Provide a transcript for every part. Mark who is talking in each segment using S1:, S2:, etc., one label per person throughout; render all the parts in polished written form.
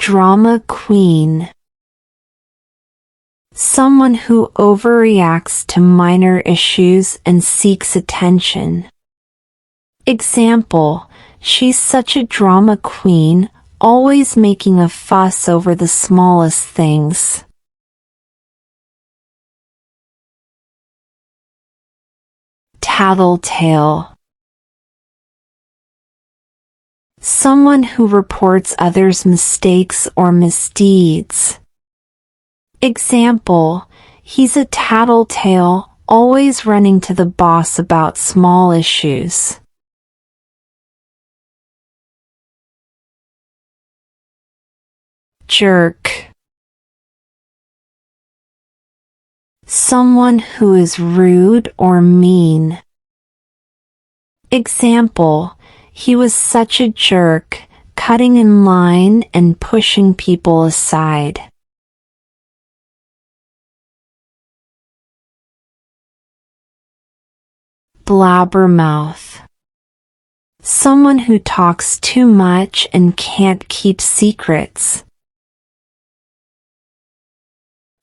S1: drama queen. Someone who overreacts to minor issues and seeks attention. Example, she's such a drama queen, always making a fuss over the smallest things. Tattletale. Someone who reports others' mistakes or misdeeds. Example, he's a tattletale, always running to the boss about small issues. Jerk. Someone who is rude or mean. Example, he was such a jerk, cutting in line and pushing people aside. Blabbermouth. Someone who talks too much and can't keep secrets.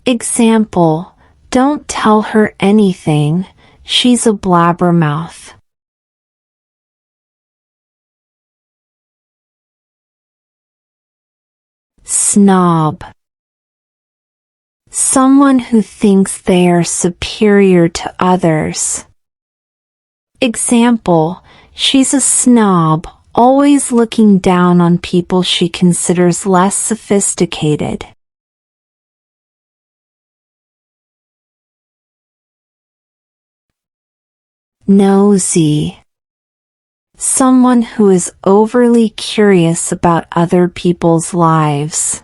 S1: Example, don't tell her anything, she's a blabbermouth. Snob. Someone who thinks they are superior to others. Example, she's a snob, always looking down on people she considers less sophisticated. Nosy. Someone who is overly curious about other people's lives.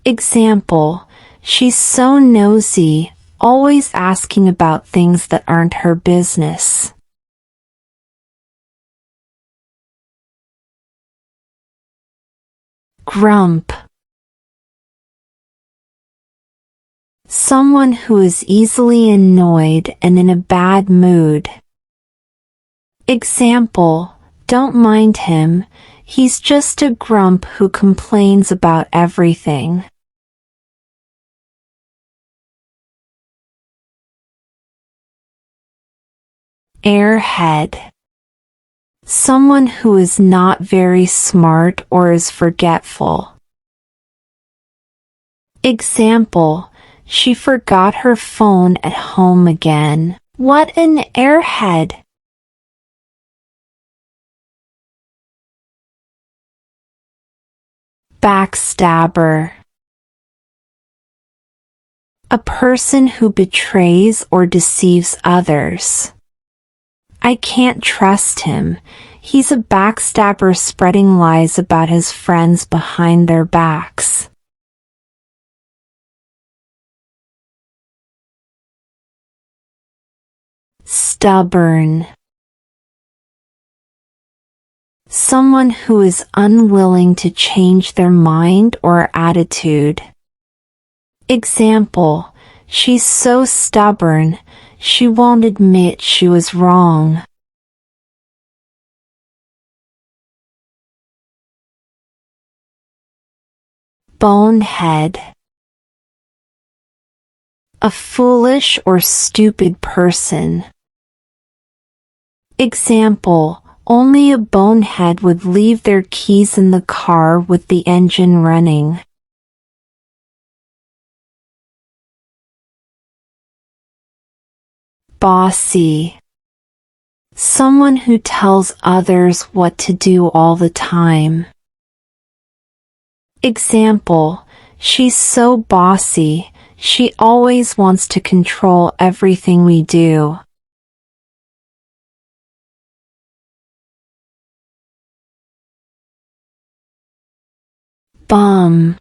S1: Example, she's so nosy, always asking about things that aren't her business. Grump. Someone who is easily annoyed and in a bad mood. Example, don't mind him, he's just a grump who complains about everything. Airhead. Someone who is not very smart or is forgetful. Example, she forgot her phone at home again. What an airhead! Backstabber. A person who betrays or deceives others. I can't trust him. He's a backstabber spreading lies about his friends behind their backs. Stubborn. Someone who is unwilling to change their mind or attitude. Example, she's so stubborn, she won't admit she was wrong. Bonehead. A foolish or stupid person. Example, only a bonehead would leave their keys in the car with the engine running. Bossy. Someone who tells others what to do all the time. Example, she's so bossy, she always wants to control everything we do. Bum.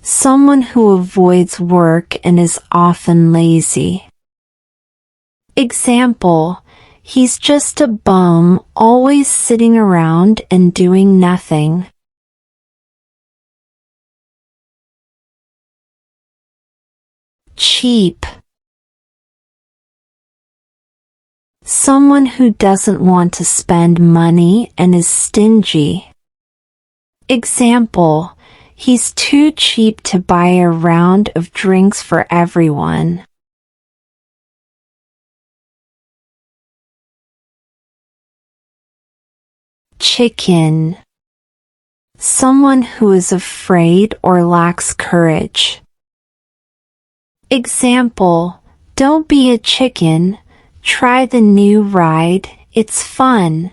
S1: Someone who avoids work and is often lazy. Example, he's just a bum, always sitting around and doing nothing. Cheap. Someone who doesn't want to spend money and is stingy. Example, he's too cheap to buy a round of drinks for everyone. Chicken. Someone who is afraid or lacks courage. Example, don't be a chicken, try the new ride, it's fun.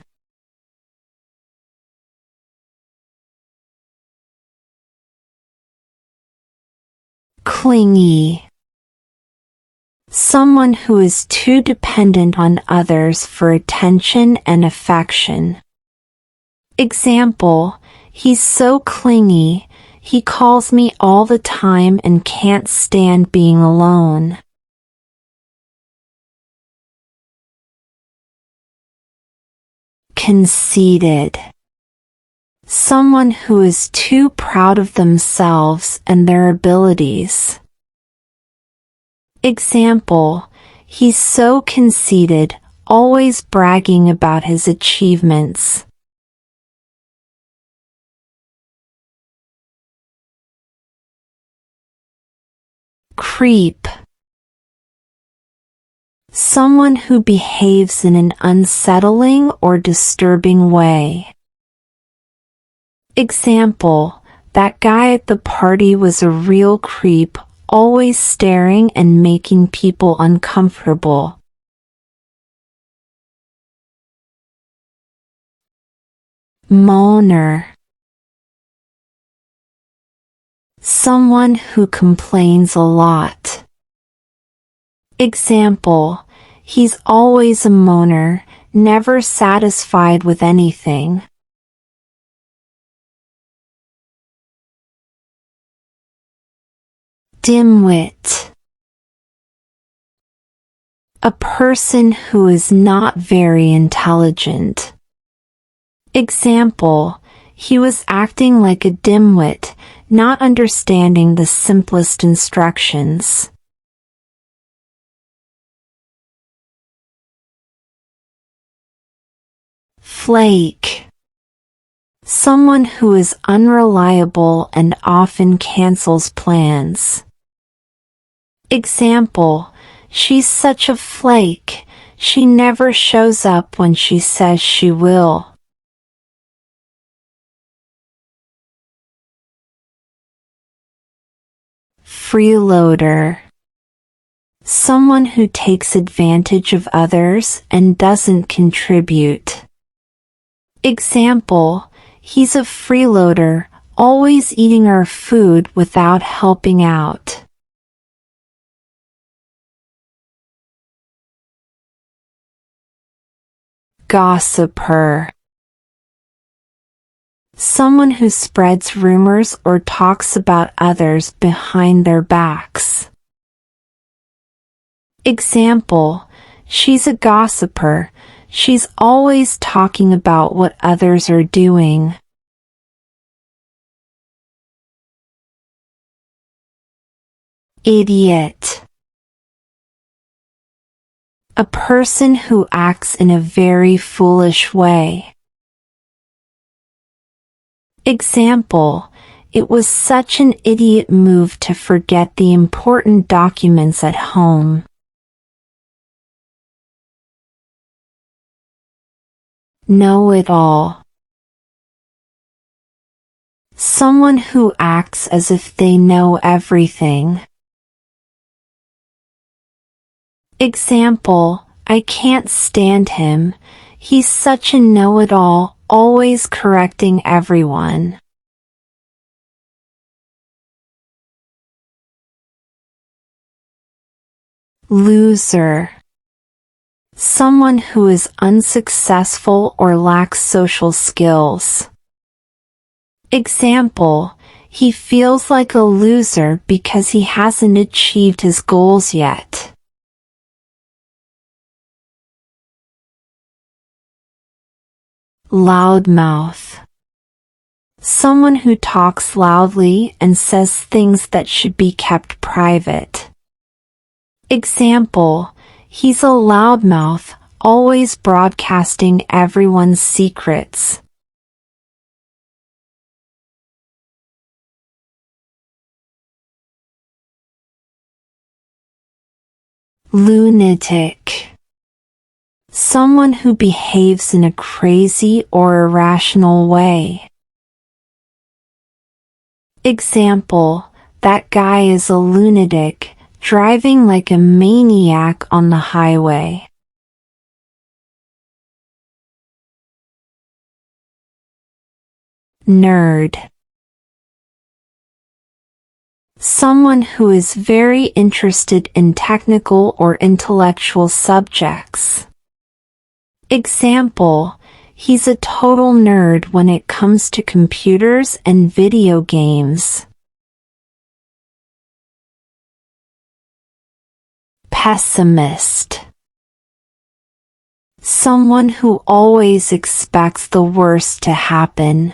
S1: Clingy. Someone who is too dependent on others for attention and affection. Example, he's so clingy, he calls me all the time and can't stand being alone. Conceited. Someone who is too proud of themselves and their abilities. Example, he's so conceited, always bragging about his achievements. Creep. Someone who behaves in an unsettling or disturbing way. Example, that guy at the party was a real creep, always staring and making people uncomfortable. Moaner. Someone who complains a lot. Example, he's always a moaner, never satisfied with anything. Dimwit. A person who is not very intelligent. Example, he was acting like a dimwit, not understanding the simplest instructions. Flake. Someone who is unreliable and often cancels plans. Example, she's such a flake, she never shows up when she says she will. Freeloader. Someone who takes advantage of others and doesn't contribute. Example, he's a freeloader, always eating our food without helping out. Gossiper. Someone who spreads rumors or talks about others behind their backs. Example, she's a gossiper, she's always talking about what others are doing. Idiot. A person who acts in a very foolish way. Example, it was such an idiot move to forget the important documents at home. Know-it-all. Someone who acts as if they know everything. Example, I can't stand him, he's such a know-it-all, always correcting everyone. Loser. Someone who is unsuccessful or lacks social skills. Example, he feels like a loser because he hasn't achieved his goals yet. Loudmouth. Someone who talks loudly and says things that should be kept private. Example, he's a loudmouth, always broadcasting everyone's secrets. Lunatic. Someone who behaves in a crazy or irrational way. Example, that guy is a lunatic, driving like a maniac on the highway. Nerd. Someone who is very interested in technical or intellectual subjects. Example, he's a total nerd when it comes to computers and video games. Pessimist. Someone who always expects the worst to happen.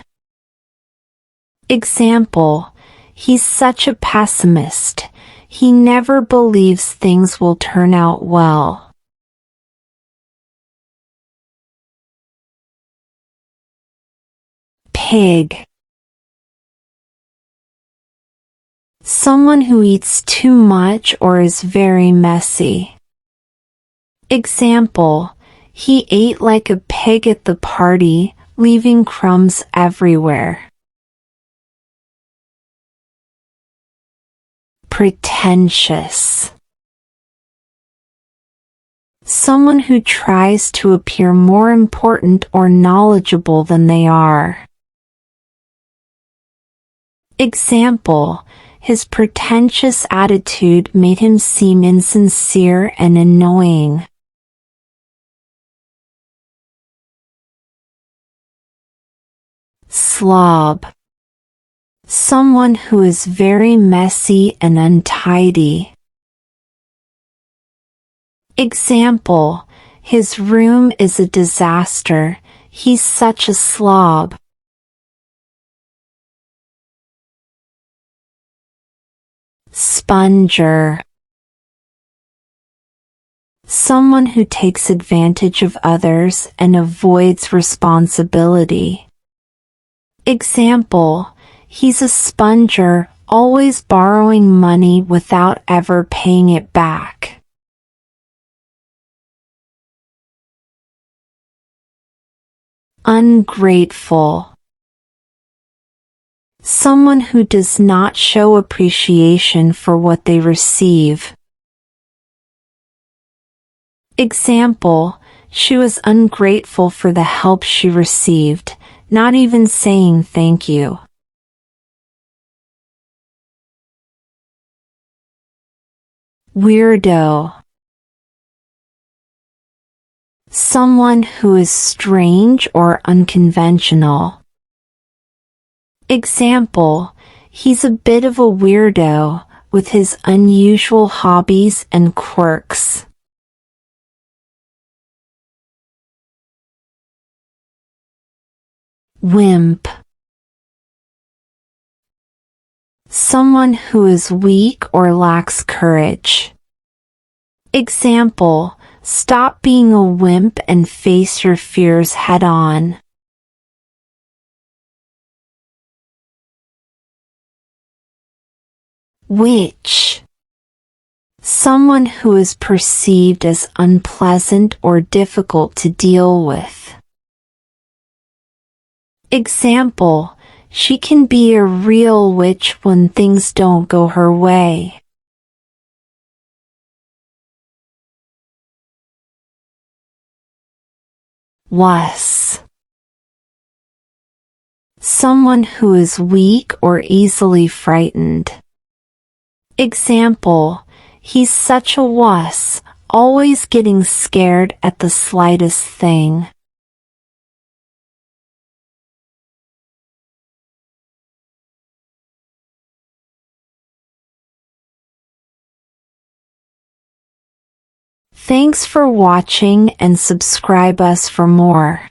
S1: Example, he's such a pessimist. He never believes things will turn out well. Pig. Someone who eats too much or is very messy. Example, he ate like a pig at the party, leaving crumbs everywhere. Pretentious. Someone who tries to appear more important or knowledgeable than they are. Example, his pretentious attitude made him seem insincere and annoying. Slob. Someone who is very messy and untidy. Example, his room is a disaster. He's such a slob. Sponger. Someone who takes advantage of others and avoids responsibility. Example, he's a sponger, always borrowing money without ever paying it back. Ungrateful. Someone who does not show appreciation for what they receive. Example, she was ungrateful for the help she received, not even saying thank you. Weirdo. Someone who is strange or unconventional. Example, he's a bit of a weirdo, with his unusual hobbies and quirks. Wimp. Someone who is weak or lacks courage. Example, stop being a wimp and face your fears head on. Witch. Someone who is perceived as unpleasant or difficult to deal with. Example, she can be a real witch when things don't go her way. Wuss. Someone who is weak or easily frightened. Example, he's such a wuss, always getting scared at the slightest thing. Thanks for watching and subscribe us for more.